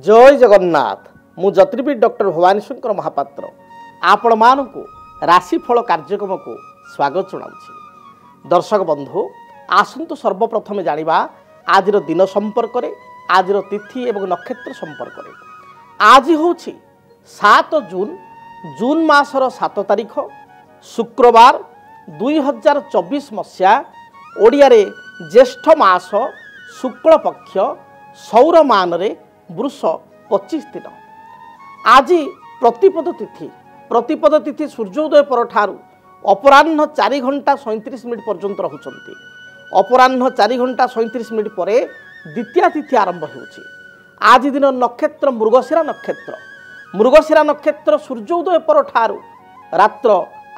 जय जगन्नाथ मु ज्योतिर्विद डॉक्टर भवानी शंकर महापात्र आपण मानकु राशिफल कार्यक्रम को स्वागत जनाऊँगी। दर्शक बंधु आसतु सर्वप्रथमे जानिबा आज दिन संपर्क में आज तिथि एवं नक्षत्र संपर्क में। आज हूँ 7 जून जून मासर 7 तारिख शुक्रवार 2024 मसीहा ओडिया रे ज्येष्ठ मास शुक्ल पक्ष सौर मान रे वृष 25 दिन। आज प्रतिपद तिथि सूर्योदय पर ठारू अपराह्न 4 घंटा 37 मिनिट पर्यंत रहउछंती। अपराह्न 4 घंटा 37 मिनिट पर द्वितीय तिथि आरंभ होउछि। आज दिन नक्षत्र मृगशिरा नक्षत्र सूर्योदय पर ठारू रात्र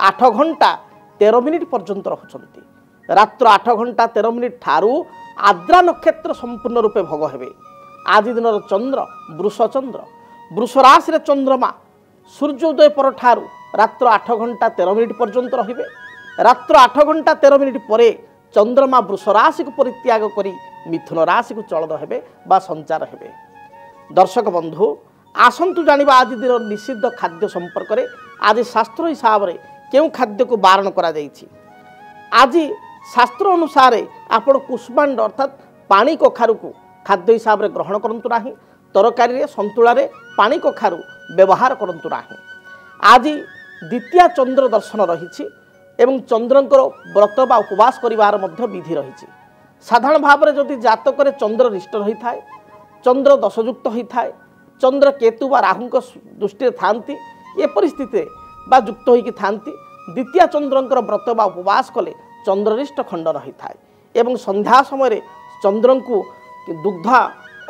8 घंटा 13 मिनिट पर्यंत रहउछंती। रात्र 8 घंटा 13 मिनिट ठारू आद्रा नक्षत्र संपूर्ण रूपे भोग हेबे। आज दिन चंद्र वृष राशि चंद्रमा सूर्योदय पर ठारू रात्र 8 घंटा 13 मिनिट पर्यंत रहिबे। रात्र 8 घंटा 13 मिनिट पर चंद्रमा वृष राशि को परित्याग करी मिथुन राशि को चलन हेबे बा संचार हेबे। दर्शक बंधु आसंतु जानिबा आज दिन निषिद्ध खाद्य संपर्क में। आज शास्त्र हिसाब से केउ खाद्य को बारण करा जाइछि। आज शास्त्र अनुसार आपण कुष्मांड अर्थात पानी कखारु को खाद्य हिसाब से ग्रहण करंतु नाही। तरकारी रे संतुला रे पानी कखारु व्यवहार करंतु नाही। आज द्वितीय चंद्र दर्शन रही एवं चंद्रंकर व्रत बा उपवास करिवार मध्य विधि रही। साधारण भाव में जदि जातक चंद्र रिष्ट रही थाए, चंद्र दशयुक्त होता है, चंद्र केतु बा राहु दृष्टि थांती ए परिस्थिति बा युक्त होइकि थांती द्वितीय चंद्रंकर व्रत बा उपवास कले चंद्ररिष्ट खंड रही थाए एवं संध्या समय चंद्र को दुग्ध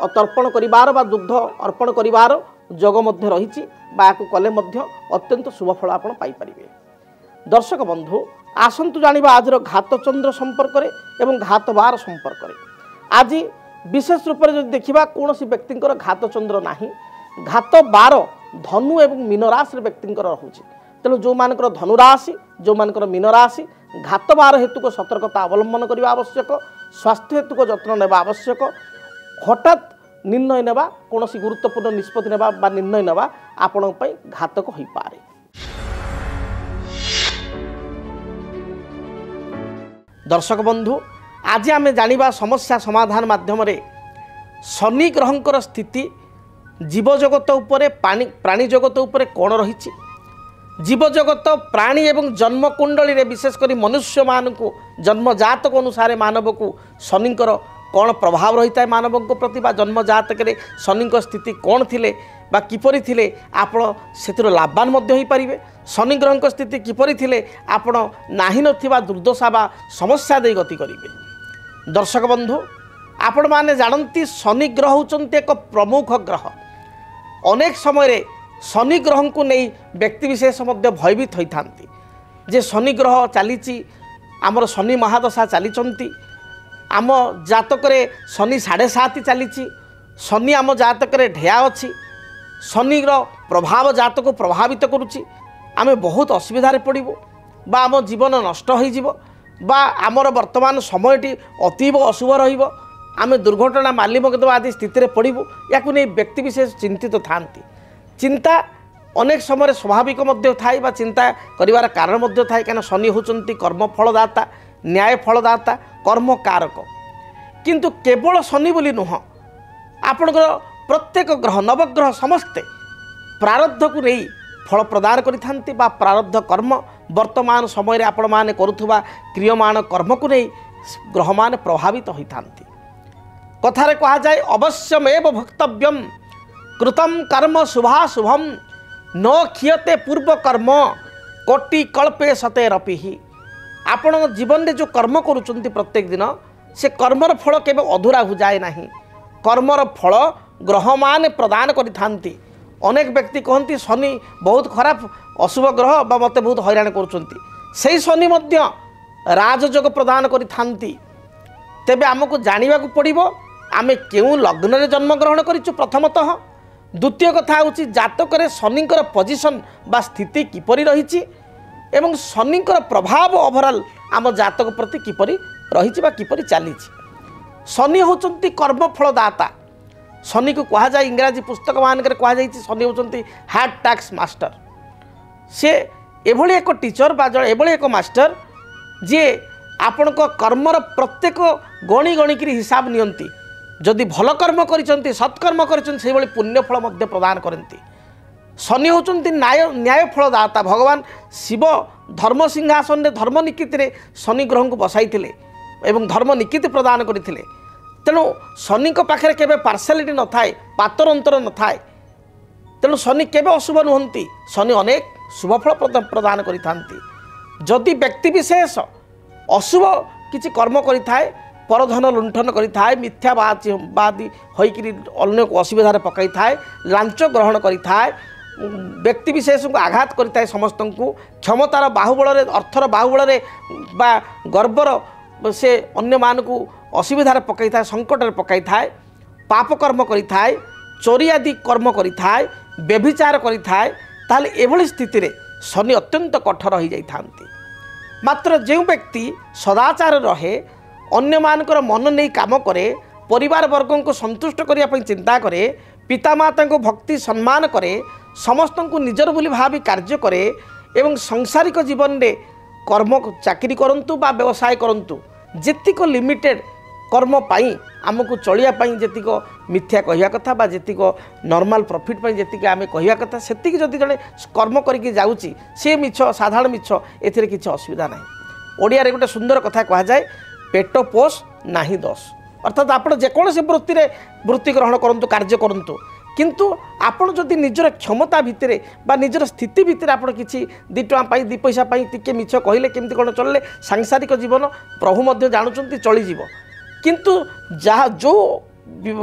तर्पण करिवार बा दुग्ध अर्पण करिवार जोग मध्य रही बाको कले मध्य अत्यंत शुभ फल आपण पाई परिबे। दर्शक बंधु आसंतु जानिबा आज घात चंद्र संपर्क में एवं घात बार संपर्क में। आज विशेष रूप से जब देखा कौन व्यक्ति घात चंद्र ना घात बार धनु एवं मीन राशि व्यक्ति रोचे। तेणु जो मान धनु राशि जो मान मीन राशि घात बार हेतु को सतर्कता अवलंबन करने आवश्यक। स्वास्थ्य हेतु को जत्न नेबा आवश्यक। हठात निर्णय नेबा कौन गुरुत्वपूर्ण निष्पत्ति नेबा बा निर्णय नेबा आपण पई घातक होई पारे। दर्शक बंधु आज आम जानिबा समस्या समाधान माध्यम रे शनि ग्रहंकर स्थिति जीवजगत उपरे प्राणी जगत उपरे कौन रही। जीवजगत प्राणी एवं जन्म कुंडली रे विशेषकर मनुष्य मान को जन्म जातक अनुसार मानव को शनिकर कौन प्रभाव रही है मानव प्रति बा जन्म जातक रे शनि स्थिति कौन थिले बा किपरि थिले आपण से लाभवान मध्य हो पारे। शनि ग्रह स्थिति किपरि थिले आपण नाही नथिबा दुर्दशा बा समस्या दे गति करिवे। दर्शक बंधु आपण माने जानती शनि ग्रह होचंती एक प्रमुख ग्रह। अनेक समय शनि ग्रह को नहीं व्यक्ति विशेष मध्य भयभीत होता जे शनि ग्रह चली आमर शनि महादशा चली आम जातक शनि 7.5 चली शनि आम जातक ढेया अच्छी शनि प्रभाव जातक को प्रभावित करुच्ची आम बहुत असुविधा पड़ू बा आम जीवन नष्ट हो आमर वर्तमान समयटी अतीब अशुभ रमें दुर्घटना माली मकदमा आदि स्थिति पड़ू या व्यक्ति विशेष चिंतित थांती। चिंता अनेक समय स्वाभाविक मध्य थाए बा चिंता करिवार कारण मध्य थाए कहीं शनि होचंती कर्म फलदाता न्याय फलदाता कर्म कारक। किंतु केवल शनि बोली नुह आपणकर प्रत्येक ग्रह नवग्रह समस्ते प्रारब्ध को नहीं फल प्रदान करिथांती बा प्रारब्ध कर्म वर्तमान समय आपण माने करुथुबा क्रियमाण कर्म को नहीं ग्रह मान प्रभावित होइथांती। कथारे कहा जाए अवश्यमेव भक्तव्यम कृतम कर्म शुभाशुभम न क्षीयते पूर्व कर्म कोटि कल्पे सतेरपि। आपण जीवन में जो कर्म करुचंती प्रत्येक दिन से कर्मर फल केबे अधूरा हो जाए नहीं। कर्मर फल ग्रह मान प्रदान करिथांती। अनेक व्यक्ति कहती शनि बहुत खराब अशुभ ग्रह बा मते बहुत हैरान करुचंती से शनि मध्य राजयोग प्रदान करिथांती। तेबे आमको जानिबा को पड़िबो आमे केउ लग्न रे जन्म ग्रहण करिछु प्रथमतः। द्वितीय कथा होची जातक रे शनिकर पोजिशन बा स्थिति किपरि रहिछि एवं शनिकर प्रभाव ओवरऑल आम जातक प्रति किपरि रहिछि बा किपरि चलिछि। शनि होचंती कर्म फलदाता शनि को कह जाए इंग्राजी पुस्तक मान कहुई शनि होती हार्ड टैक्स मास्टर। सी एभली एक टीचर बा एभली एक मास्टर जी आपण कर्मर प्रत्येक गणी गणिक हिसाब नियंती जदि भल कर्म कर सत्कर्म कर पुण्यफल प्रदान करती। शनि होती न्याय फलदाता। भगवान शिव धर्म सिंहासन में धर्म निकित शनि ग्रह को बसाई एवं धर्म निकित प्रदान करते। तेणु शनि पाखे केवे पार्सालिटी न थाए पातर अंतर न थाए। तेणु शनि केवे अशुभ नुहंती। शनि अनेक शुभफल प्रदान करिथांती। जदि व्यक्ति विशेष अशुभ किसी कर्म करिथाए परधन लुंठन करिथाए मिथ्याबादी होइकरी अन्य को असुविधार पकाई थाए लांच ग्रहण करिथाए व्यक्ति विशेष को आघात करिथाए समस्त को क्षमतार बाहुबल अर्थर बाहुबल बा गर्वर से अन्य मान को असुविधार पकाई थाए संकट पकाई थाए पाप कर्म करिथाए चोरी आदि कर्म करिथाए व्यभिचार करिथाए ताले एभली स्थिति रे शनि अत्यंत कठोर हो जाइथांती। मात्र जो व्यक्ति सदाचार रहे अन्य मानकर मन नहीं काम करे परिवार वर्ग को संतुष्ट करने चिंता करे पिता माता को भक्ति सम्मान करे समस्त को निजर बोली भावी कार्य करे एवं सांसारिक जीवन में कर्म चाकरी करंतु बा व्यवसाय करंतु जेतिक लिमिटेड कर्म पाई आमको चलिया पाई जेतिक मिथ्या कहवा कथा बा जेतिक नॉर्मल प्रॉफिट पाई जेतिक आमे कहवा कथा सेतिक जदि जड़े कर्म करके जाउची से मिछ साधारण मिछ एथिरे किछि असुविधा नाही। ओडिया रे गोटे सुंदर कथा कहा जाए पेट पोष नाही दोष। अर्थात आपण जेकोसी वृत्ति ग्रहण करंतु कार्य करंतु किंतु आपण जदि निजर क्षमता भितर बा निजर स्थिति भितर आपण किछि 2 टका पाई 2 पैसा पाई टिके मिछ कहले केमति कोन चलले सांसारिक जीवन प्रभु मध्य जानुचंती चली जीव किंतु जहाँ जो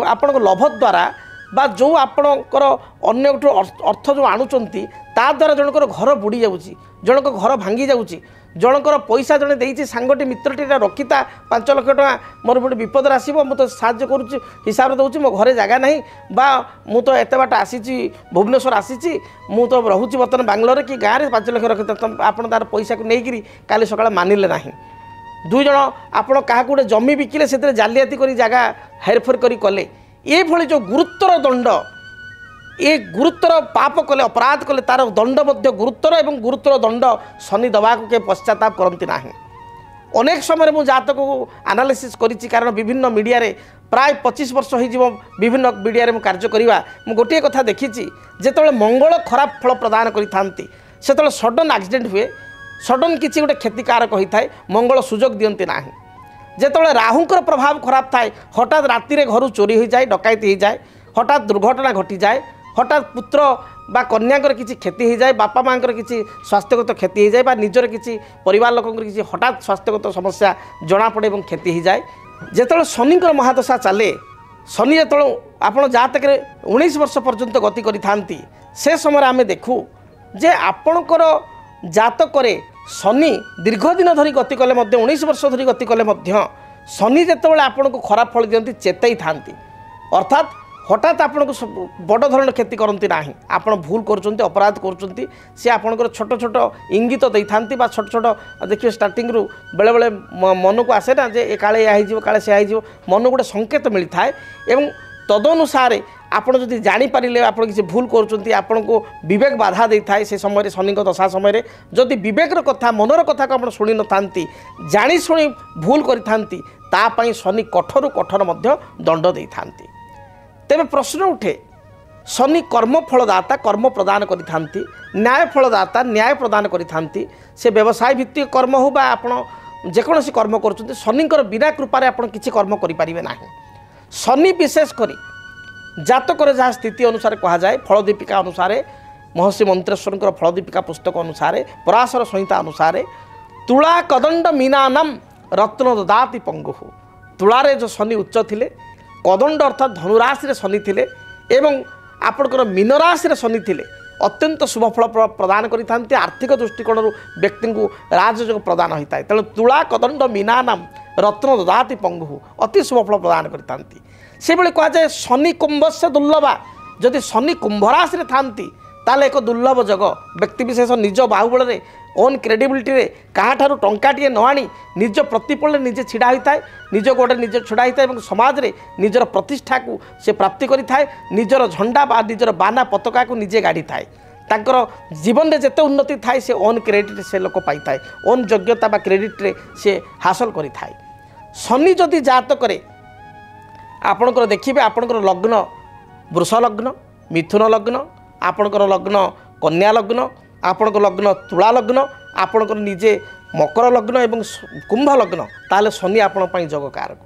आपण लोभ द्वारा बा जो आपणकर अन्य अर्थ जो आणुचंती ता द्वारा जनकर घर बुड़ी जाउची जनक घर भांगी जाउची जनकर पैसा जने देइछि सांगटी मित्रटी रखिता 5 लाख टका मोर गोटे विपद आसब मु तो साहाय्य करुच्ची हिसाब दउची मो घरे जगह नहीं बा मु तो एत बाट आसी भुवनेश्वर आसी मु तो रहुची बर्तमान बांग्लोर कि गाँव में 5 लाख रखिता आपण तार पैसा को लेकिन काली सकाळ मानिले नाही। 2 जन आपण क्या गोटे जमी बिकिले से जालियाती करी जगह हेरफेर करी कले ये भली जो गुरुतर दंड ये गुरुतर पाप कले अपराध कले तार दंड मध्य गुरुतर एवं गुरुतर दंड शनि दवा को के पश्चाताप करती ना। अनेक समय मुझे जातक को एनालिसिस करिछि कारण विभिन्न मीडिया रे प्राय 25 वर्ष हो विभिन्न मीडिया रे कार्य करवा मु गोटे कथा देखी जेतबेले मंगल खराब फल प्रदान करिथांती सेतबेले सडन एक्सीडेंट हुए सडन किसी गोटे क्षतिकारक होता है मंगल सुजोग दियंती ना। जेतबेले राहुंकर प्रभाव खराब थाए हठात राति रे घर चोरी हो जाए डकायती हो जाए हठात दुर्घटना घटी जाए हठात पुत्र बा कन्याकर किसी क्षति हो जाए बापा माँ किसी स्वास्थ्यगत क्षति हो जाए बा निजर किसी परिवार लोक किसी हठात स्वास्थ्यगत समस्या जना पड़े और क्षति हो जाए। जेतबेले शनिकर महादशा चले शनि जो आप जातक 19 वर्ष पर्यंत गति करि से समय आम देखू जे आपणकर जातक शनि दीर्घ दिन धरी गति कले 19 वर्ष धरी गति कले शनि जितेबाला आपन को खराब फल दियंती चेताई थांती अर्थात हठात आपन को बड़ धरण क्षति करती ना आप भूल कर अपराध कर सी आपंकर छोट छोट इंगित दे था छोट छोट देखिए स्टार्टिंग रु बेले बेले मन को आसे ना जे काले या काले से मन गोटे संकेत मिलता है एवं तदनुसार आपड़ जदि जानीपारे आप किसी भूल कर को विवेक बाधा दे था से समय शनि दशा समय जदि विवेकर कथा मनर कथा को आप शुणी न था जानी शुणी भूल करी शनि कठोर कठोर दंड दे था। तेरे प्रश्न उठे शनि कर्म फलदाता कर्म प्रदान करि न्याय फलदाता न्याय प्रदान करि से व्यवसाय भित्तिक कर्म हो बा आपण जेकोसी कर्म कर शनिकर बिना कृपार आप किसी कर्म करें ना। शनि विशेष करी जातक जहाँ स्थिति अनुसार कहुए फलदीपिका अनुसार महर्षि मंत्रेश्वर फलदीपिका पुस्तक अनुसार पराशर संहिता अनुसार तुला कदंड मीनानम रत्न ददाति पंगु तुलारे जो शनि उच्च थिले कदंड अर्थात धनुराशि शनि थिले एवं आपणकर मीन राशि शनि थिले अत्यंत शुभफल प्रदान करि आर्थिक दृष्टिकोण व्यक्ति को राजयोग प्रदान होता है। तेणु तुला कदंड मीनानाम रत्न ददाति पंगु अति शुभफल प्रदान करि से कहुए शनि कुंभ से दुर्लभा जदि शनि कुंभ राशि थांती ताले एक दुर्लभ जग व्यक्ति विशेष निज बाहुबल ओन क्रेडिबिलिटी क्या टंकाटे न आनी निज प्रतिफल निजे छिड़ा होता है निज गोड़े निजे छिड़ा होता है समाज में निजर प्रतिष्ठा को से प्राप्ति करें निजर झंडा बा निजर बाना पताका को निजे गाड़ी थाए तांकर जीवन में जिते उन्नति थाए से ओन क्रेडिट से लोक पाई थाए ओन योग्यता बा क्रेडिट रे से हासिल करि थाए। शनि जदि जातक आपणकर देखिए आपणकर लग्न वृष लग्न मिथुन लग्न आपणकर लग्न कन्या लग्न आपणकर लग्न तुला लग्न आपणकर निजे मकर लग्न एवं कुंभ लग्न ताले शनि आपण जोग कारक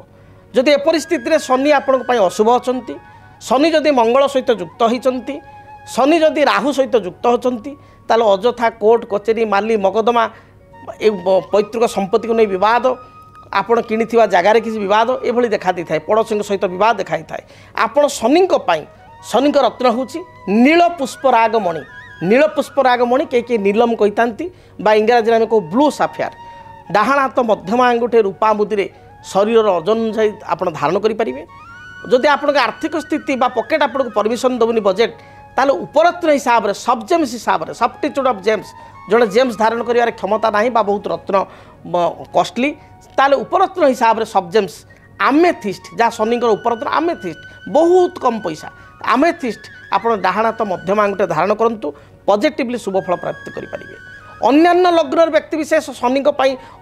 जदि ए परिस्थिति शनि आपण अशुभ अच्छा शनि जदि मंगल सहित युक्त होती शनि जदि राहु सहित युक्त होती ताले अजथा कोर्ट कचेरी माली मकदमा पैतृक संपत्ति को नहीं विवाद आपण कि जगार किसी विवाद ये देखा दी था पड़ोसी सहित विवाद देखाई थाए आपण शनि शनि रत्न हूँ नील पुष्पराग मणि नील पुष्पराग मणि कई नीलम कही था इंग्राजी में कहो ब्लू साफियार डाहाण हाथ मध्यम आंगुठे रूपा मुदी शरीर ओजन अनुसार आप धारण करेंगे जदि आप आर्थिक स्थिति पकेट आपको परमिशन देवनी बजेट ताले उपरत्न हिसाब से सब जेम्स हिसाब से सब्स्टिट्यूट ऑफ जेम्स जड़े जेम्स धारण कर क्षमता ना बहुत रत्न कॉस्टली ताले उपरत्न हिसाब से सब जेम्स आमेथिस्ट जहाँ शनि उपरत्न आमेथिस्ट बहुत कम पैसा आमेथिस्ट आप डाहाण हाथ मध्यम आंगुठे धारण करूँ पॉजिटिवली शुभफल प्राप्त करेंगे। अन्यान्य लग्न व्यक्ति विशेष शनि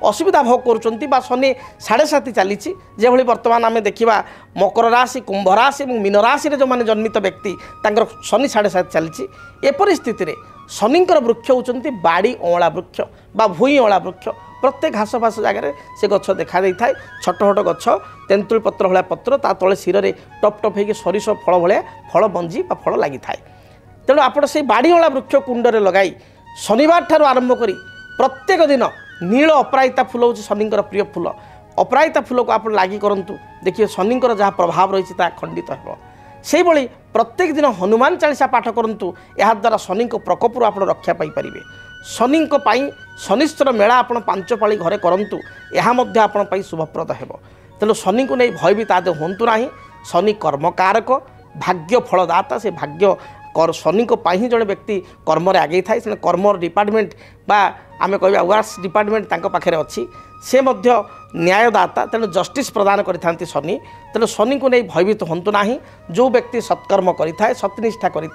असुविधा भोग कर शनि 7.5 चली जो बर्तमान आम देखा मकर राशि कुंभ राशि और मीन राशि जो मैंने जन्मित व्यक्ति शनि 7.5 चली ए परिस्थिति शनि वृक्ष होती बाड़ी अँला वृक्ष बा भूई अँला वृक्ष प्रत्येक घास फास जगह से गछ देखा दे था छोट छोट गछ तेंतुल पत्र भाया पत्र ता तले शिर में टप टप हो सरिष फल भाया फल बंजी फल लगी था तेणु आप बाड़ी अँला वृक्ष कुंडे लगाई शनिवार ठार आरंभ करी प्रत्येक दिन नील अपराजिता फूल हूँ शनि प्रिय फूल अपराजिता फूल को आप लगी करूँ देखिए शनि जहाँ प्रभाव रही खंडित हो से भली प्रत्येक दिन हनुमान चालीसा पाठ करूँ या द्वारा शनि प्रकोपर आप रक्षा पाइपर शनि शनिश्चर मेला आप 5 पाली घरे करूँ यह शुभप्रद हो तेणु शनि को नहीं भयभीत आदि हूँ ना शनि कर्मकारक भाग्य फलदाता से भाग्य शनि को ही जड़े व्यक्ति कर्म आगे थाए से कर्म डिपार्टमेंट बा आम कह वर्क्स डिपार्टमेंट पाखे अच्छी से न्यायदाता तेणु जस्टिस प्रदान करते शनि तेणु शनि को नहीं भयभीत हूँ ना जो व्यक्ति सत्कर्म करें सत्यनिष्ठा करें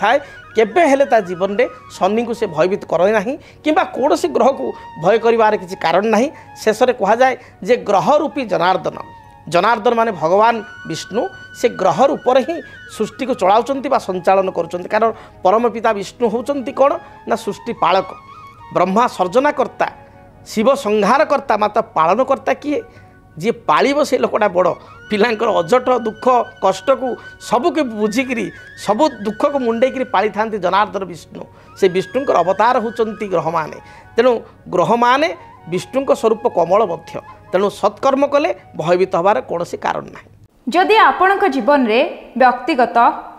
केवे जीवन में शनि को से भयभीत करे ना कि कौन ग्रह को भय कर किसी कारण ना शेष में कहुए जे ग्रह रूपी जनार्दन माने भगवान विष्णु से ग्रह रूपर ही सृष्टि को चलाउछंती बा संचालन करुछंती कारण परम पिता विष्णु होउछंती कौन ना सृष्टि पालक ब्रह्मा सर्जनाकर्ता शिव संहारकर्ता माता पालनकर्ता किए जी पालिब से लोकटा बड़ पिलांकर अजट दुख कष्ट को सबके बुझिकी सब दुख को मुंडेक पाली था जनार्दन विष्णु से विष्णुंकर अवतार होउछंती ग्रह माने तेणु ग्रह माने विष्णु स्वरूप कमल मध्य तेणु सत्कर्म कले भयभीत हबार कौन कारण ना। जदि आपणक जीवन में व्यक्तिगत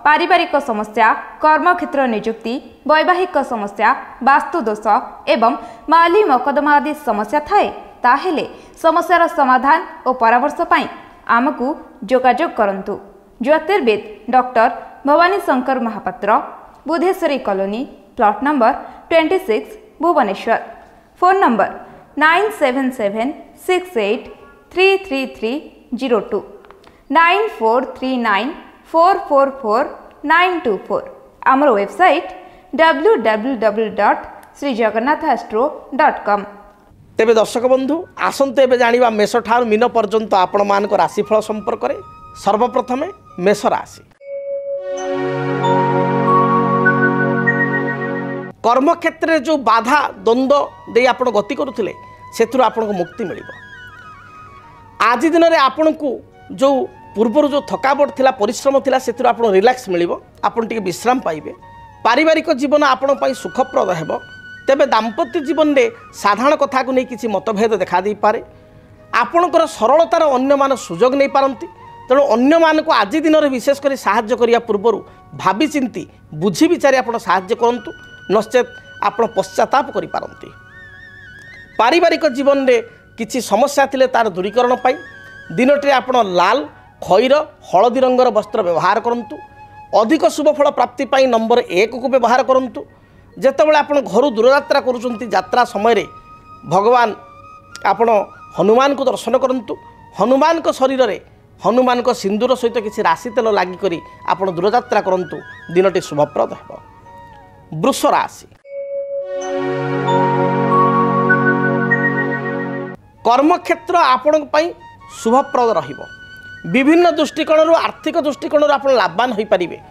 पारिवारिक समस्या कर्मक्षेत्र नियुक्ति वैवाहिक समस्या वास्तुदोष एवं माली मकदमा आदि समस्या थाए ताहेले समस्यार समाधान और परामर्श पाई आमको जोगाजोग करंतु। ज्योतिर्विद doctor Bhabani Shankar Mahapatra Budheswari colony plot number 26 Bhubaneswar phone number 9776833302 9439444924 आमर वेबसाइट www.srijagannathastro.com। तेबे दर्शक बंधु आसंते एबे जानिबा मेष ठार मीन पर्यंत आपण मान राशिफल संपर्क में। सर्वप्रथम मेष राशि कर्मक्षेत्र में जो बाधा द्वंद्व दे आप गति करुले से आपको मुक्ति मिल आज दिन में आपण को जो पूर्वर जो थकावट थिला परिश्रम थिला से आप रिलैक्स मिल आप विश्राम पाइबे पारिवारिक जीवन आपण सुखप्रद हो तेबे दाम्पत्य जीवन में साधारण कथा को नहीं किसी मतभेद देखा दे पारे आपणकर सरलतार अन्य मान सुजोग नहीं पारती तेणु अन्य मान को आज दिन में विशेषकर साहाय्य करिया पूर्वर भावी चिंती बुझी विचारी आप साहाय्य करूँ नचेत आप पश्चाताप करि पारंती पारिवारिक जीवन में किसी समस्या थिले तार दूरीकरण पाई दिनटे आप लाल खैर हलदी रंगर वस्त्र व्यवहार करूँ अधिक शुभफल प्राप्ति पाई नंबर 1 को व्यवहार करूँ जितेबाला आप घर दूरयात्रा करुँच यात्रा समय भगवान आपण हनुमान को दर्शन करंतु हनुमान को शरीर रे हनुमान को सिंदूर सहित किसी राशि तेल लागिक आपण दूरयात्रा करंतु दिनटी शुभप्रद हेबो। वृष राशि कर्मक्षेत्र आपण शुभप्रद रहिबो। विभिन्न दृष्टिकोण आर्थिक दृष्टिकोण आप लाभवान हो पारे।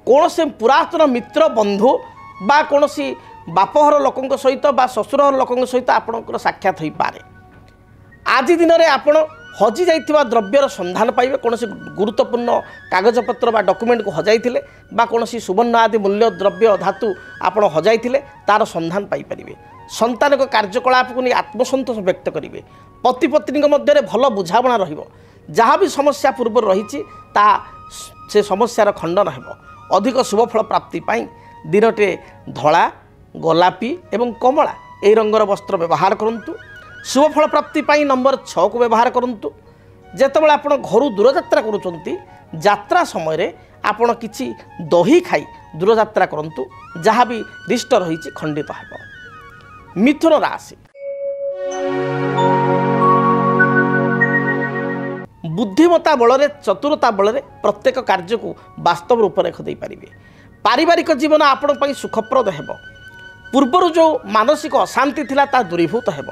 कौन से पुरातन मित्र बंधु बा कौन सी बापहर लोकों सहित बा ससुरहर लोकों सहित आपणकर साक्षात हो पारे। आज दिन में आपण हजि जाइथिबा द्रव्यर संधान पाइबे। कौन सी गुरुत्वपूर्ण कागजपत्र बा डॉक्यूमेंट को हजाइथिले बा कौन सी सुवर्ण आदि मूल्य द्रव्य धातु आपण हजाइथिले तार संधान पाई परिबे। संतान को कार्यकलाप को नहीं आत्मसंतोष व्यक्त करेंगे। पति पत्नी मध्य भल बुझाणा रहिबो। जहाँ भी समस्या पूर्व रही से समस्यार खंडन हो। अधिक शुभफल प्राप्ति पाई दिनटे धला गोलापी एवं कमला यही रंगर वस्त्र व्यवहार करंतु। शुभफल प्राप्ति पाई नंबर 6 को व्यवहार करंतु। जेतेबेले आपण घर दूरयात्रा करूचंती यात्रा समय रे आपण किछि दही खाई दूरयात्रा करंतु जहाँ भी रिष्ट रही खंडित हेबो। मिथुन राशि बुद्धिमता बल चतुरता बल प्रत्येक कार्य को वास्तव रूपरेख दे पारे। पारिवारिक जीवन आपण सुखप्रद हेब। पूर्वर जो मानसिक अशांति थिला ता दूरीभूत हेब।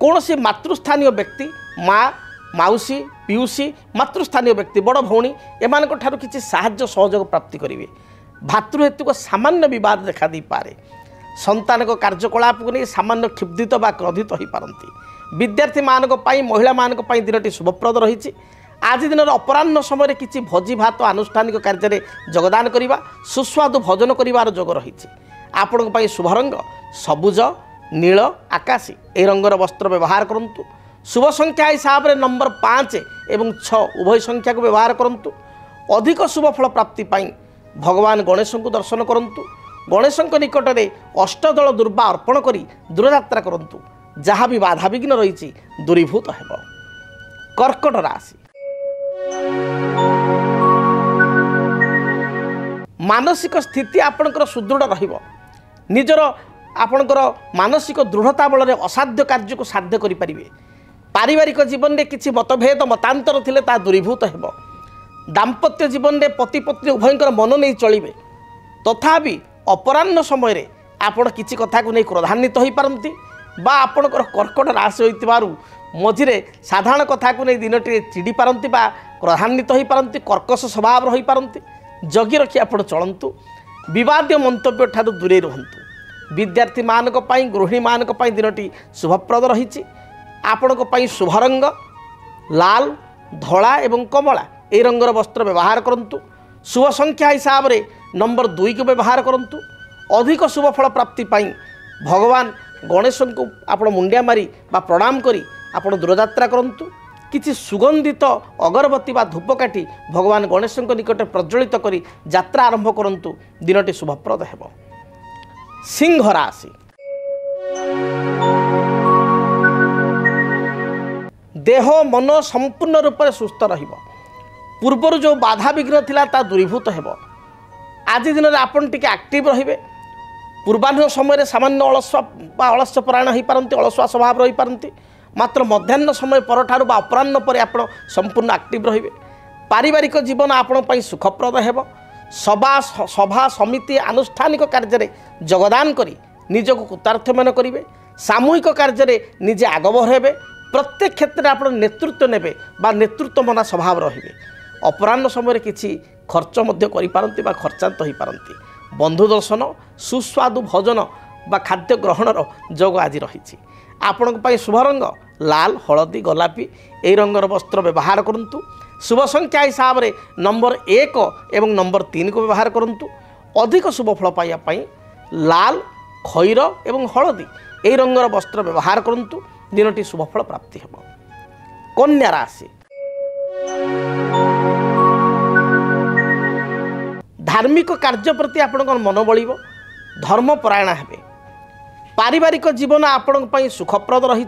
कौन से मातृस्थानीय व्यक्ति माँ माउसी पिउसी मातृस्थानीय व्यक्ति बड़ भौणी एमान किसी साहाय्य सहयोग प्राप्ति करेंगे। भातृहेतुक सामान्य विवाद देखा दी पारे। संतान को कार्यकलाप को नहीं सामान्य क्षुब्धित बा क्रोधित हो पारती। विद्यार्थी मानक पाई महिला मानक पाई दिनटी शुभप्रद रही। आज दिन अपराह्न समय किसी भोजी भात आनुष्ठानिक कार्य योगदान करने सुस्वादु भोजन करार जोग रही। आपण शुभ रंग सबुज नील आकाशी ए रंगर वस्त्र व्यवहार करंतु। शुभ संख्या हिसाब से नंबर 5 एवं 6 उभय संख्या को व्यवहार करंतु। अधिक शुभफल प्राप्ति पाई भगवान गणेश को दर्शन करंतु। गणेश निकट में अष्टदल दुर्वा अर्पण करी दूरयात्रा करंतु जहाँ भी बाधा विघ्न रही दूरीभूत हेब। कर्कट राशि मानसिक स्थिति आपणकर सुदृढ़ रहिबो। निजर आपणकर मानसिक दृढ़ता बल असाध्य कार्य को साध्य करि परिबे। पारिवारिक जीवन में किसी मतभेद मतांतर थिले ता दूरीभूत हेब। दाम्पत्य जीवन में पति पत्नी उभयंकर मन नहीं चलिबे। तथापि अपराह्न समय रे आपण किसी कथा को नहीं क्रोधान्वित हो पारती बा आपणकर कर्कट राशि होइतिबारु मझिरे साधारण कथा को नहीं दिनटी चिड़ी पारती बा क्रोधान्वित हो पारती। कर्कश स्वभाव रही पारती। जगी रखी आपण चलंतु। विवादीय मंतव्य ठारू दूरे रहंतु। विद्यार्थी मानक पाई गृहिणी मानक पाई दिनटी शुभप्रद रही। आपण को पाई शुभ रंग लाल धला एवं कमला ए रंगर वस्त्र व्यवहार करंतु। शुभ संख्या हिसाब से नंबर 2 को व्यवहार करंतु। अधिक शुभफल प्राप्ति पाई भगवान गणेश को आपण मुंडिया मारी बा प्रणाम करी आपण दूरयात्रा करंतु। किछि सुगंधित अगरबत्ती बा धूपकाठी भगवान गणेश निकट प्रज्वलित करी यात्रा आरंभ करंतु दिनटी शुभप्रद हेब। सिंह राशि देह मन संपूर्ण रूप से सुस्थ रहिबो। पूर्वर जो बाधा विघ्न थिला ता दूरीभूत हेब। आज दिन में आपन टिके एक्टिव रहिबे। पूर्वाह्न समय सामान्य अलस्य परायण हो पारती अलसुआ स्वभाव रही पारती। मात्र मध्याह्न समय परठारु बा अपराह्न पर आप संपूर्ण एक्टिव रहिबे। पारिवारिक जीवन आपण सुखप्रद हेब। सभा समिति आनुष्ठानिक कार्य योगदान करी निजक कृतार्थ मन करेंगे। सामूहिक कार्य निजे आगभर हेबे। प्रत्येक क्षेत्र में आप नेतृत्व नेबे बा नेतृत्व मना स्वभाव रहिबे। अपराह्न समय किसी खर्च मध्य करि पारंती बा खर्चांत हो पारंती। बंधु दर्शन सुस्वादु भोजन बा खाद्य ग्रहणर जोग आज रही। आपण शुभ रंग लाल हलदी गोलापी यही रंगर वस्त्र व्यवहार करंतु। शुभ संख्या हिसाब से नंबर 1 एवं नंबर 3 को व्यवहार करंतु। अधिक शुभफल पाइबा लाल खैर एवं हलदी यही रंगर वस्त्र व्यवहार करंतु दिनटी शुभफल प्राप्ति हेब। कन्या राशि धार्मिक कार्य प्रति आपण मन बलिबो। धर्मपरायण हेबे। पारिवारिक जीवन आपण सुखप्रद रही।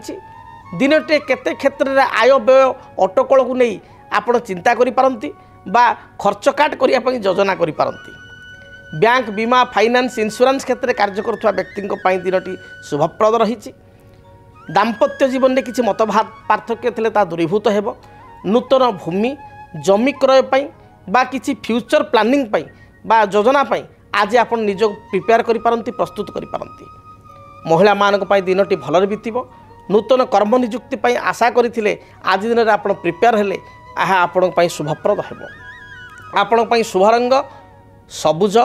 दिनटे केते क्षेत्र में आय व्यय अटकल को नहीं आपण चिंता करि पारंती बा खर्च काट करिया पई योजना करि पारंती। बैंक बीमा फाइनान्स इंश्योरेंस क्षेत्र में कार्य करुवा व्यक्ति दिनटी शुभप्रद रही। दाम्पत्य जीवन में किसी मतभात पार्थक्य थे दूरीभूत हो नूतन भूमि जमी क्रय बा किसी फ्यूचर प्लानिंग बा योजना आज आप निज प्रिपेयर करिपारंती प्रस्तुत करिपारंती। महिला मानक पई दिनटी भलरे बीतिबो। नूतन कर्म नियुक्ति पई आशा करथिले आज दिन रे आपण प्रिपेयर हेले आहा आपण पई शुभप्रद हेबो। आपण पई शुभ रंग सबुज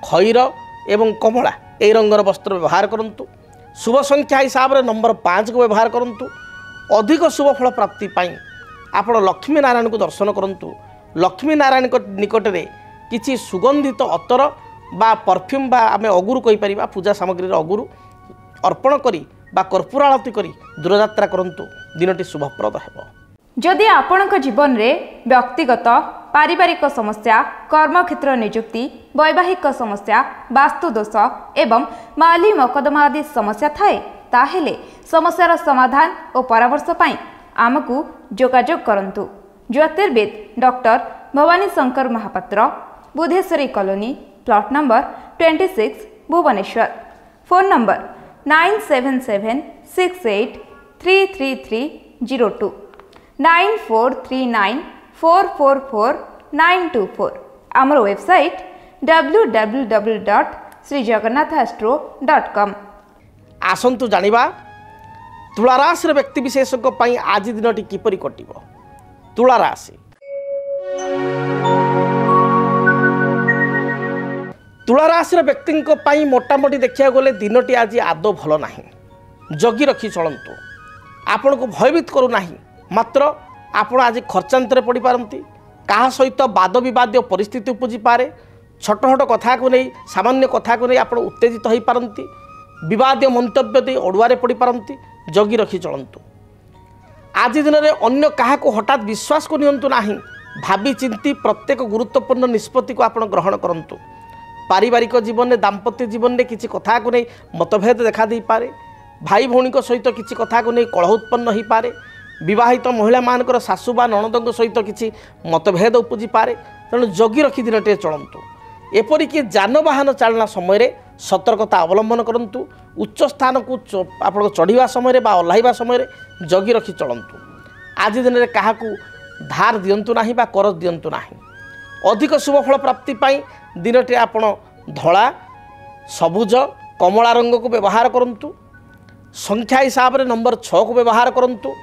खैर एवं कमला ए रंगर वस्त्र व्यवहार करंतु। शुभ संख्या हिसाब रे नंबर 5 को व्यवहार करंतु। अधिक शुभ फल प्राप्ति पई आपण लक्ष्मी नारायण को दर्शन करंतु। लक्ष्मी नारायण को निकट रे किछि सुगंधित अतर बा परफ्यूम बा आमे अगुरु कहि परिबा पूजा सामग्री रे अगुरु अर्पण करी बा कर्पूर आरती करी दूरयात्रा करंतु। दिनटी शुभप्रद हेबो। जदि आपणक जीवन रे व्यक्तिगत पारिवारिक समस्या कर्मक्षेत्र नियुक्ति वैवाहिक समस्या वास्तुदोष एवं माली मकदमा आदि समस्या थाए ताहेले समस्यार समाधान और परामर्श पाई आमकु जोगाजोग करंतु। ज्योतिर्वेद doctor Bhabani Shankar Mahapatra Budheswari colony plot number 26 Bhubaneswar. Phone number 9776833302 9439444924। आमर वेबसाइट www.srijagannathastro.com। आसंतु जानिबा तुला राशि व्यक्ति विशेष आज दिनटी किपरि कटिबो। तुला राशि तुला राशि व्यक्ति मोटामोटी देखा गले दिनटी आज आदौ भल नहीं। जगी रखी चलतु। आपण को भयभीत करू नहीं। मात्र आपण आज खर्चांतर पड़ पारती। क्या सहित वाद विवाद परिस्थिति उपजी पारे। छोट छोट कथा को नहीं सामान्य कथा को नहीं आप उत्तेजित हो पारती। विवाद मंतव्य दे अड़ुआरे पड़ पारती। जगी रखी चलतु। आज दिन में अन्य क्या हठात विश्वास को नियंतु नहीं। भावी चिंती प्रत्येक गुरुत्वपूर्ण निष्पत्ति को आप ग्रहण करंतु। पारिवारिक जीवन में दाम्पत्य जीवन में किसी कथा को नहीं मतभेद देखा दे पारे। भाई भौणी सहित किसी कथा को नहीं कलह उत्पन्न हो पारे। विवाहित महिला मानकर सासू बा नणद सहित किसी मतभेद उपजी पारे। तेणु जगी रखी दिन टे चलतु। एपरिक जानवाहन चालना समय सतर्कता अवलंबन करंतु। उच्च स्थान को आप चढ़ा समय बा ओह्लैवा समय जगी रखी चलतु। आज दिन में क्या धार दिंतु ना बा कर दिंतु ना। अधिक शुभफल प्राप्ति पाई दिनटे आपण धला सबुज कमला रंग को व्यवहार करंतु। संख्या हिसाब रे नंबर 6 को व्यवहार करंतु।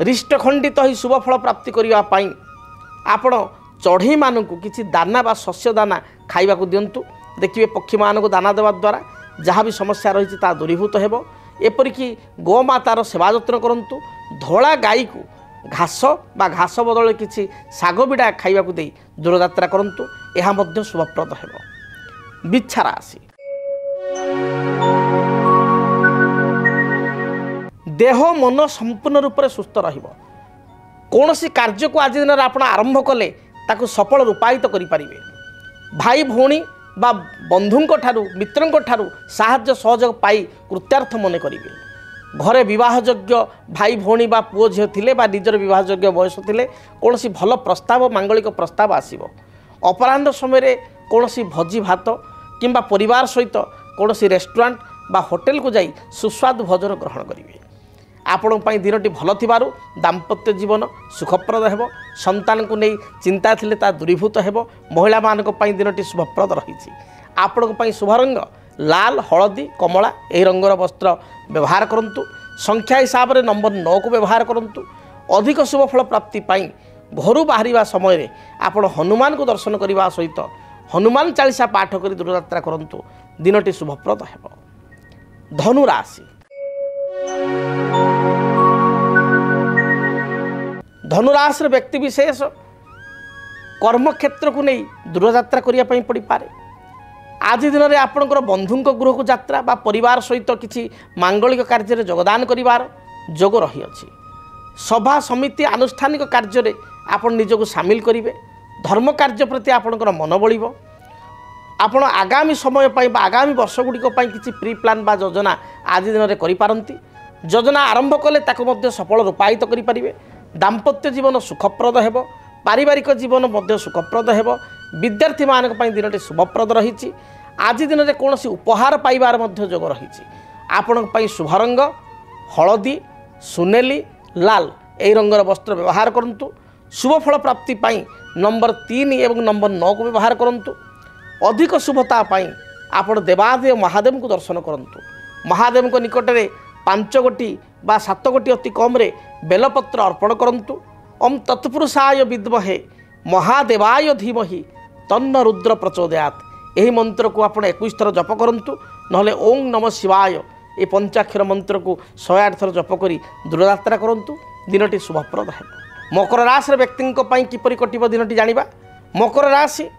रिष्टखंडित ही शुभफल प्राप्ति करने आपण चढ़ई मानक किसी दाना बा शस्य दाना खाइबा को दिंतु। देखिए पक्षी मान को दाना देवा द्वारा जहाँ भी समस्या रही दूरीभूत हो। एपरिक गोमातार सेवा जत्न करंतु। धला गाई को घास बा घास बदल किसी शाग बिड़ा खाइबा को दे दूरयात्रा करंतु। यह मध्य शुभप्रद हेबो। बिच्छा राशि देह मन संपूर्ण रूप से सुस्थ रहिबो। कौन सी कार्य को आज दिन में आप आरंभ कले ताकु सफल रूपायित करि परिबे। भाई भौणी बा बंधुंको ठारू मित्रंको ठारू साहाय्य सहयोग पाई कृत्यार्थ मन करिवे। घरे विवाहयोग्य भाई भौणी बा पुओ झियो थिले बा निजर विवाहयोग्य बयस थिले कौन सी भल प्रस्ताव मांगलिक प्रस्ताव आसीबो। अपराह्न समय कौन सी भोजी भात किंबा परिवार सहित कौन सी रेस्टोरेंट बा होटेल को जाई सुस्वादु भोजन ग्रहण करिवे। आपण दिनटी भल थिबारु दाम्पत्य जीवन सुखप्रद हेबो। संतान को नहीं चिंता थिले ता दूरीभूत हेबो। महिला मानक दिनटी शुभप्रद रही। आपण शुभ रंग लाल हलदी कमला ए रंगर वस्त्र व्यवहार करंतु। संख्या हिसाब रे नंबर 9 को व्यवहार करंतु। अधिक शुभफल प्राप्ति पाई घर बाहर समय आपण हनुमान को दर्शन करने सहित हनुमान चालीसा पाठ कर दूरयात्रा करंतु। दिनटी शुभप्रद हेबो। धनु राशि धनुराशि व्यक्ति विशेष कर्मक्षेत्र को नहीं दूरयात्रा करने पड़ पारे। आज दिन में आपणकर बंधुं गृह को यात्रा बा परिवार सहित किसी मांगलिक कार्य योगदान करिवार जोग रही अछि। सभा समिति आनुष्ठानिक कार्य आप निजक सामिल करेंगे। धर्म कार्य प्रति आपणकर मन बढ़िबो। आपण आगामी समय बा आगामी वर्ष गुड़िक किसी प्री प्लान बा योजना आज दिन में करिपारंती। योजना आरंभ कले ताको मध्य सफल रूपायित करिपारिबे। दाम्पत्य जीवन सुखप्रद हेबो। पारिवारिक जीवन मध्य सुखप्रद हेबो। विद्यार्थी मानक पई दिनटी शुभप्रद रही। आज दिन में कौन उपहार पाइबार मध्य जोग रही। आपण पई शुभ रंग हलदी सुनेली लाल यही रंगर वस्त्र व्यवहार करूँ। शुभफल प्राप्ति नंबर 3 एवं नंबर 9 को व्यवहार करूँ। अधिक शुभता आपण देवादेव महादेव को दर्शन करूँ। महादेव को निकट में 5 गोटी बा 7 गोटी अति कम रे बेलपत्र अर्पण करूँ। ओम तत्पुरुषाय विद्महे महादेवाय धीमहि तन्न रुद्र प्रचोदयात् यही मंत्र को आप 21 थर जप करूँ। नहले ओं नमः शिवाय ये पंचाक्षर मंत्र को 108 थर जप करी दूरयात्रा करूँ। दिनटी शुभप्रद है। मकर राशि व्यक्ति किपरि कटिब दिनटी जानिबा। मकर राशि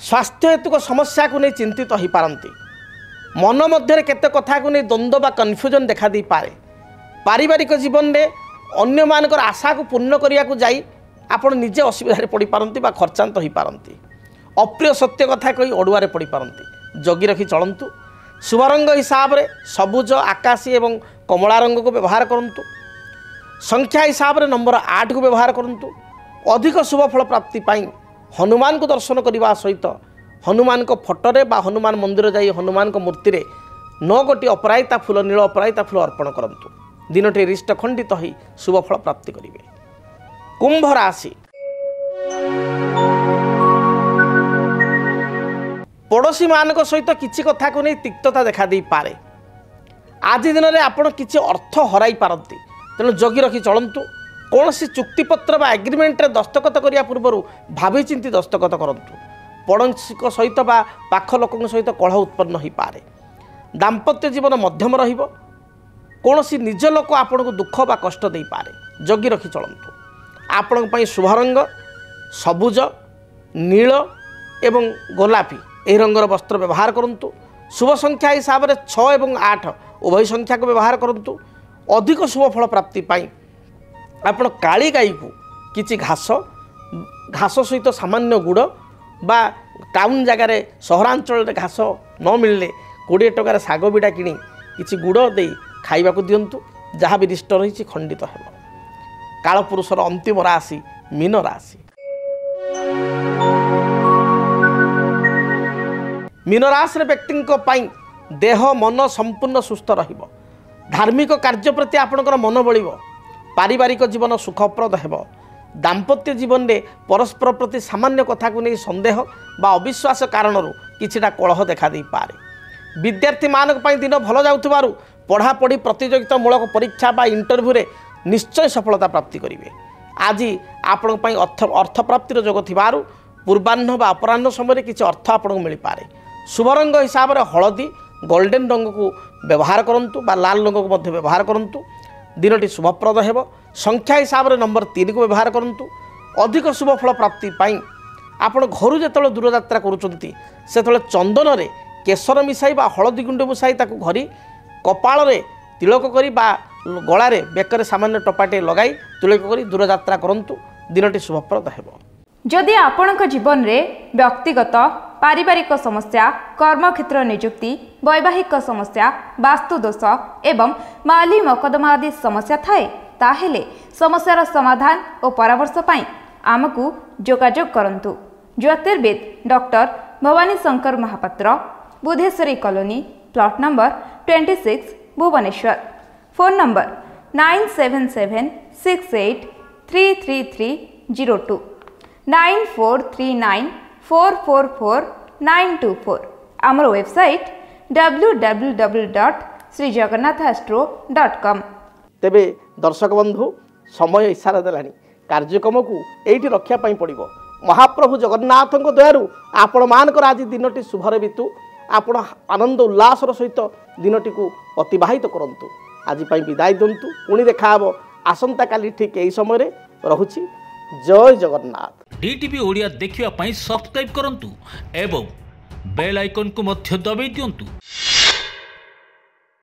स्वास्थ्य हेतुक समस्या को नहीं चिंतित हो पारती। मन मध्य केते कथा को नहीं द्वंद्व बा कन्फ्यूजन देखा दी पारे। पारिवारिक जीवन में अन्य मानकर आशा को पूर्ण करिया को जाई आपण निजे असुविधा पड़ पारती बा खर्चांत हो पारती। अप्रिय सत्य कथा कही अड़ुआरे पड़ पारती। जगी रखी चलतु। शुभ रंग हिसाब से सबुज आकाशी एवं कमला रंग को व्यवहार करूँ। संख्या हिसाब से नंबर 8 को व्यवहार करूँ। अधिक शुभ फल प्राप्ति हनुमान को दर्शन करने सहित हनुमान को फोटोरे बा हनुमान मंदिर जाई हनुमान को मूर्ति रे 9 गोटी अपराजिता फूल नील अपराजिता फूल अर्पण करूँ। दिनटी रिष्ट खंडित हो शुभ फल प्राप्ति करेंगे। कुंभ राशि पड़ोशी मान सहित किसी कथा को नहीं तिक्तता देखा दे पारे। आज दिन में आपड़ किसी अर्थ हराई पारती। तेणु जगी रखी चलतु। कौन सी चुक्तिपत्र बा एग्रीमेंट रे दस्तखत करिया पूर्व भावी चिंती दस्तखत करूँ। पड़ोशी सहित बा पाख लोक सहित कलह उत्पन्न हो पारे। दाम्पत्य जीवन मध्यम रहिबो। कौन सी निज लोक आपण को दुख बा कष्ट दे पारे। जगी रखी चलतु। आपण पई शुभ रंग सबुज नील एवं गोलापी यही रंगर वस्त्र व्यवहार करूँ। शुभ संख्या हिसाब से 6 एवं 8 उभय संख्या को व्यवहार करूँ। अधिक शुभ फल प्राप्ति आपण काली गाई को किसी घास घास सहित सामान्य गुड़ बा टाउन जगार सहरांचल घास न मिलले 20 टकर शाग बिड़ा कि किसी गुड़ दे खाइबा को दिंतु। जहाँ भी रिष्ट रही खंडित हो। कालपुरुषर अंतिम राशि मीन राशि। मीन राशि व्यक्ति देह मन संपूर्ण सुस्थ रहिबो। धार्मिक कार्य प्रति आपणकर मन बलिबो। पारिवारिक जीवन सुखप्रद हेबो। दाम्पत्य जीवन में परस्पर प्रति सामान्य कथा को नहीं संदेह बा अविश्वास कारण किछिटा कलह देखा दे पारे। विद्यार्थी मानक पई दिन भल जाउथबारु पढ़ापढ़ी प्रतियोगितामूलक परीक्षा बा इंटरव्यू रे निश्चय सफलता प्राप्ति करेंगे। आज आपण पई अर्थ प्राप्तिर जोग थिबारु पूर्वाह्न बा अपराह्न समय किसी अर्थ आपको मिल पारे। शुभ रंग हिसाब से हलदी गोल्डन रंग को व्यवहार करूँ बा लाल रंग को व्यवहार करूँ। दिनटी शुभप्रद हेब। संख्या हिसाब से नंबर 3 को व्यवहार करूँ। अधिक शुभ फल प्राप्ति आपण घर जो दूर यात्रा करुँच से चंदन रे केसर मिसाई बा हलदी गुंड मिसाई ताकू घरी कपाल रे तिलक करी बा गलारे बेकरे सामान्य टपाटे लगाई तिलक करी दूर यात्रा करूँ। दिनटी शुभप्रद हेब। जदि आपणक जीवन रे व्यक्तिगत पारिवारिक समस्या कर्मक्षेत्र नियुक्ति वैवाहिक समस्या वास्तु दोष एवं माली मकदमा आदि समस्या थाए ताहेले समस्यार समाधान और परामर्श पाई आमकु जोगाजोग करंतु। ज्योतिर्विद doctor Bhabani Shankar Mahapatra Budheswari colony plot number 26 Bhubaneswar. Phone number 9776833302 9439444924। आमर वेबसाइट www.srijagannathastro.com। तेबे दर्शक बंधु समय इशारा देलानी कार्यक्रम को एठी रखिया पई पड़िबो। महाप्रभु जगन्नाथ दयारु आपण मानकर आज दिनटी शुभरे बितु। आपण आनंद उल्लासर सहित दिनटी को अतिबाहित करंतु। आज पई विदाय दंतु। पुणी देखा हबो आसंता काली ठीक एही समय रे रहुछि। जय जगन्नाथ। डीटीवी ओडिया देखिवा पई सब्सक्राइब करंतु एवं बेल आइकन को मध्य दबाई दियंतु।